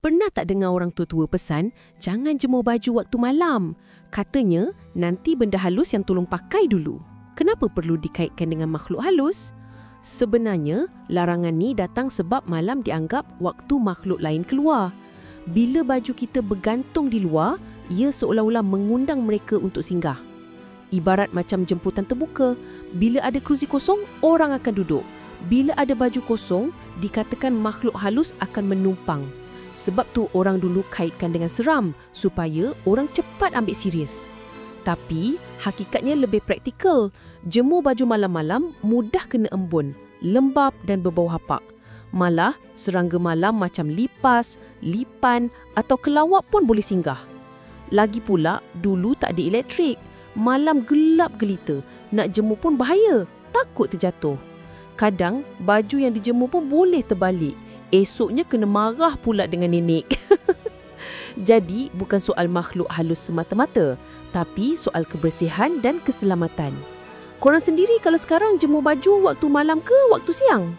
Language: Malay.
Pernah tak dengar orang tua-tua pesan, jangan jemur baju waktu malam? Katanya, nanti benda halus yang tolong pakai dulu. Kenapa perlu dikaitkan dengan makhluk halus? Sebenarnya, larangan ni datang sebab malam dianggap waktu makhluk lain keluar. Bila baju kita bergantung di luar, ia seolah-olah mengundang mereka untuk singgah. Ibarat macam jemputan terbuka. Bila ada kerusi kosong, orang akan duduk. Bila ada baju kosong, dikatakan makhluk halus akan menumpang. Sebab tu orang dulu kaitkan dengan seram supaya orang cepat ambil serius. Tapi hakikatnya lebih praktikal. Jemur baju malam-malam mudah kena embun, lembab dan berbau hapak. Malah serangga malam macam lipas, lipan atau kelawak pun boleh singgah. Lagi pula dulu tak ada elektrik. Malam gelap gelita, nak jemur pun bahaya, takut terjatuh. Kadang baju yang dijemur pun boleh terbalik. Esoknya kena marah pula dengan nenek. Jadi bukan soal makhluk halus semata-mata, tapi soal kebersihan dan keselamatan. Korang sendiri kalau sekarang jemur baju waktu malam ke waktu siang?